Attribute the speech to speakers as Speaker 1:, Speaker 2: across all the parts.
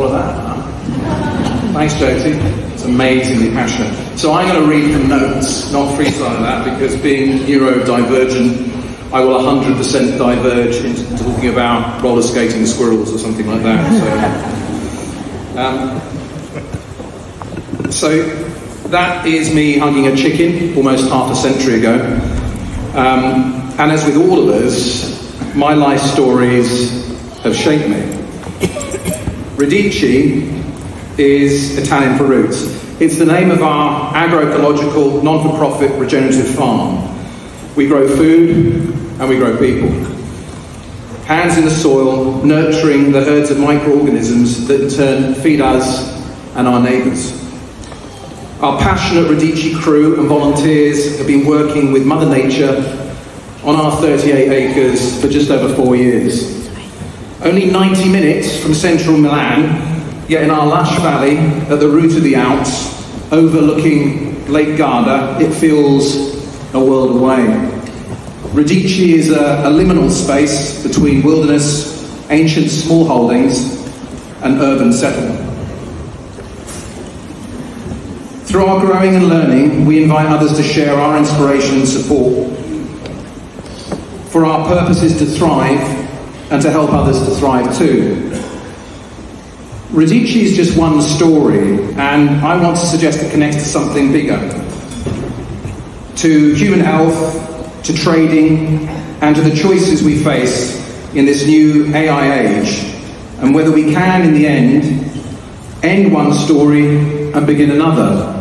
Speaker 1: of that, huh? Thanks, Jyoti. It's amazingly passionate. So I'm going to read from notes, not freestyle that, because being neurodivergent, I will 100% diverge into talking about roller skating squirrels or something like that. So that is me hugging a chicken almost half a century ago. And as with all of us, my life stories have shaped me. Radici is Italian for roots. It's the name of our agroecological, non-for-profit regenerative farm. We grow food and we grow people. Hands in the soil, nurturing the herds of microorganisms that in turn feed us and our neighbours. Our passionate Radici crew and volunteers have been working with Mother Nature on our 38 acres for just over 4 years. Only 90 minutes from central Milan, yet in our lush valley at the root of the Alps, overlooking Lake Garda, it feels a world away. Radici is a liminal space between wilderness, ancient smallholdings, and urban settlement. Through our growing and learning, we invite others to share our inspiration and support. For our purpose is to thrive and to help others to thrive too. Radici is just one story, and I want to suggest it connects to something bigger. To human health, to trading, and to the choices we face in this new AI age, and whether we can, in the end one story and begin another.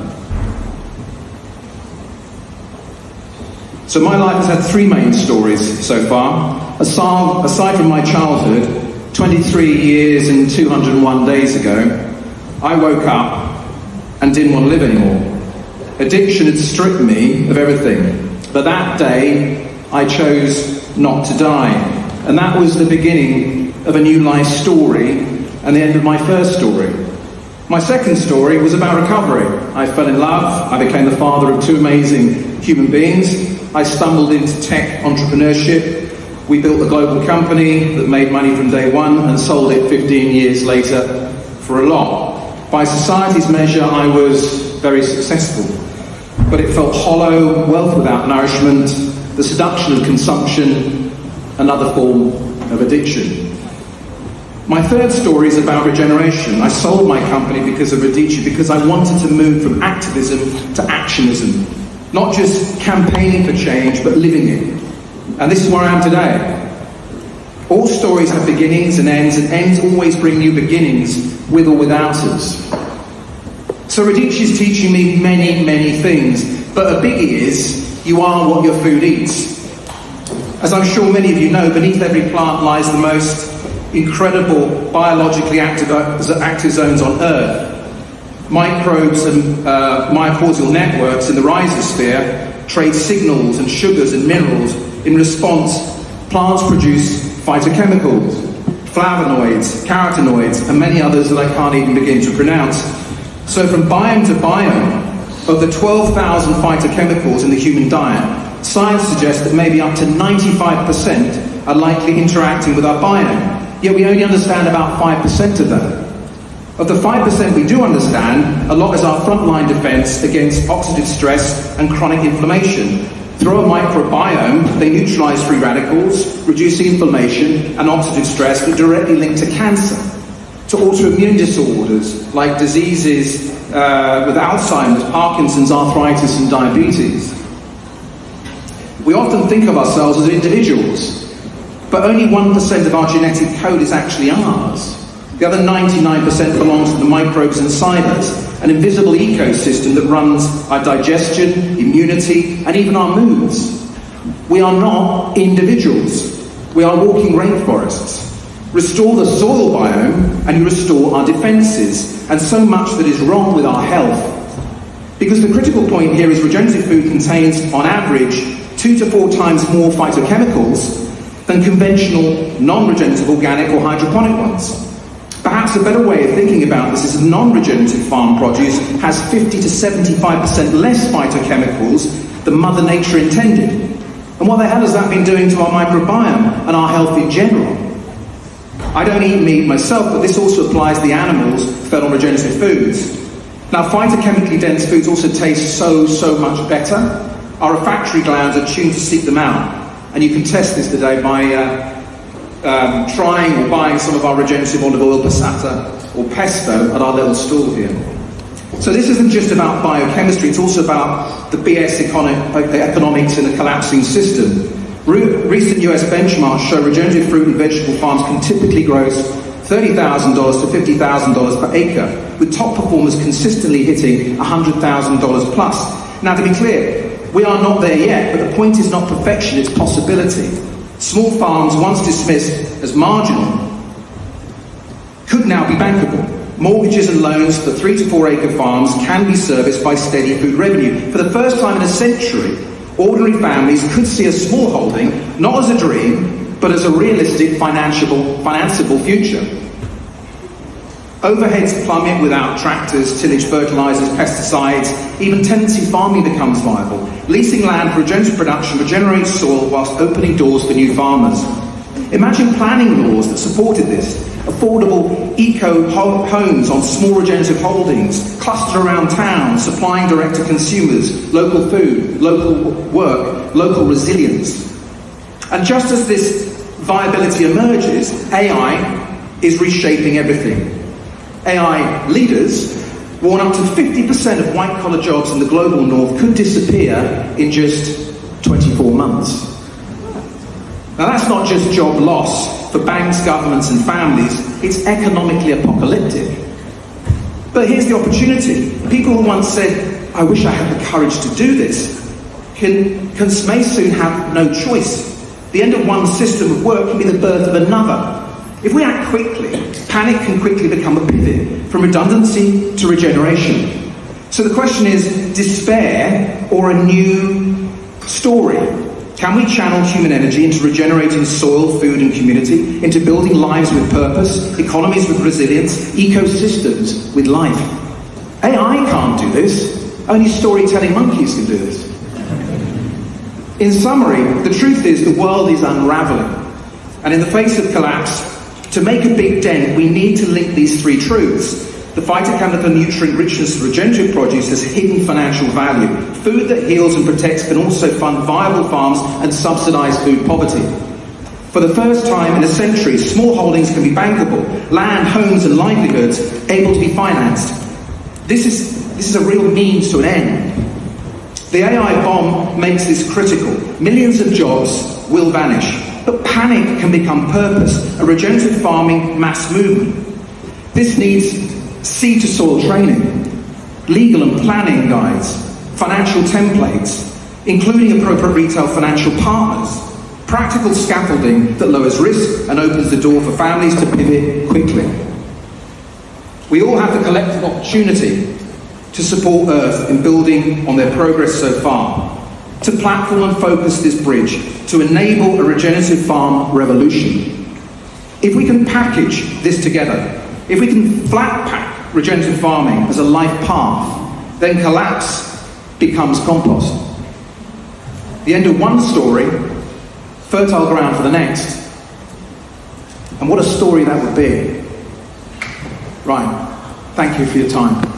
Speaker 1: So my life has had 3 main stories so far. Aside from my childhood, 23 years and 201 days ago, I woke up and didn't want to live anymore. Addiction had stripped me of everything. But that day, I chose not to die. And that was the beginning of a new life story and the end of my first story. My second story was about recovery. I fell in love. I became the father of 2 amazing human beings. I stumbled into tech entrepreneurship. We built a global company that made money from day one and sold it 15 years later for a lot. By society's measure, I was very successful. But it felt hollow, wealth without nourishment, the seduction of consumption, another form of addiction. My third story is about regeneration. I sold my company because of Radici, because I wanted to move from activism to actionism. Not just campaigning for change, but living it. And this is where I am today. All stories have beginnings and ends always bring new beginnings, with or without us. So Radici is teaching me many, many things, but a biggie is, you are what your food eats. As I'm sure many of you know, beneath every plant lies the most incredible biologically active zones on Earth. Microbes and mycorrhizal networks in the rhizosphere trade signals and sugars and minerals. In response, plants produce phytochemicals, flavonoids, carotenoids, and many others that I can't even begin to pronounce. So from biome to biome, of the 12,000 phytochemicals in the human diet, science suggests that maybe up to 95% are likely interacting with our biome. Yet we only understand about 5% of that. Of the 5% we do understand, a lot is our frontline defense against oxidative stress and chronic inflammation. Through a microbiome, they neutralize free radicals, reducing inflammation and oxidative stress that directly link to cancer, to autoimmune disorders like diseases with Alzheimer's, Parkinson's, arthritis and diabetes. We often think of ourselves as individuals, but only 1% of our genetic code is actually ours. The other 99% belongs to the microbes inside us, an invisible ecosystem that runs our digestion, immunity, and even our moods. We are not individuals. We are walking rainforests. Restore the soil biome, and you restore our defenses, and so much that is wrong with our health. Because the critical point here is regenerative food contains, on average, 2 to 4 times more phytochemicals than conventional, non-regenerative organic or hydroponic ones. Perhaps a better way of thinking about this is that non-regenerative farm produce has 50 to 75% less phytochemicals than Mother Nature intended. And what the hell has that been doing to our microbiome and our health in general? I don't eat meat myself, but this also applies to the animals fed on regenerative foods. Now, phytochemically dense foods also taste so much better. Our olfactory glands are tuned to seek them out. And you can test this today by trying or buying some of our regenerative olive oil, passata or pesto at our little stall here. So this isn't just about biochemistry, it's also about the BS economics in a collapsing system. Recent US benchmarks show regenerative fruit and vegetable farms can typically gross $30,000 to $50,000 per acre, with top performers consistently hitting $100,000 plus. Now, to be clear, we are not there yet, but the point is not perfection, it's possibility. Small farms, once dismissed as marginal, could now be bankable. Mortgages and loans for 3 to 4 acre farms can be serviced by steady food revenue. For the first time in a century, ordinary families could see a small holding, not as a dream, but as a realistic financeable future. Overheads plummet without tractors, tillage, fertilizers, pesticides. Even tenancy farming becomes viable. Leasing land for regenerative production regenerates soil whilst opening doors for new farmers. Imagine planning laws that supported this. Affordable eco homes on small regenerative holdings, clustered around town, supplying direct to consumers, local food, local work, local resilience. And just as this viability emerges, AI is reshaping everything. AI leaders warn up to 50% of white-collar jobs in the global north could disappear in just 24 months. Now that's not just job loss for banks, governments and families, it's economically apocalyptic. But here's the opportunity. People who once said, I wish I had the courage to do this, may soon have no choice. The end of one system of work can be the birth of another. If we act quickly, panic can quickly become a pivot from redundancy to regeneration. So the question is, despair or a new story? Can we channel human energy into regenerating soil, food and community, into building lives with purpose, economies with resilience, ecosystems with life? AI can't do this. Only storytelling monkeys can do this. In summary, the truth is the world is unraveling. And in the face of collapse, to make a big dent, we need to link these three truths. The phytochemical nutrient richness of regenerative produce has hidden financial value. Food that heals and protects can also fund viable farms and subsidize food poverty. For the first time in a century, small holdings can be bankable, land, homes and livelihoods able to be financed. This is a real means to an end. The AI bomb makes this critical. Millions of jobs will vanish. But panic can become purpose, a regenerative farming mass movement. This needs seed to soil training, legal and planning guides, financial templates, including appropriate retail financial partners, practical scaffolding that lowers risk and opens the door for families to pivot quickly. We all have the collective opportunity to support Earth in building on their progress so far, to platform and focus this bridge, to enable a regenerative farm revolution. If we can package this together, if we can flat pack regenerative farming as a life path, then collapse becomes compost. The end of one story, fertile ground for the next. And what a story that would be. Right, thank you for your time.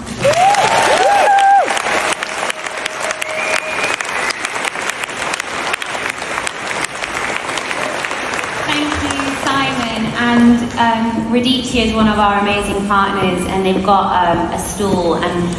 Speaker 2: And Radicchio is one of our amazing partners, and they've got a stall, and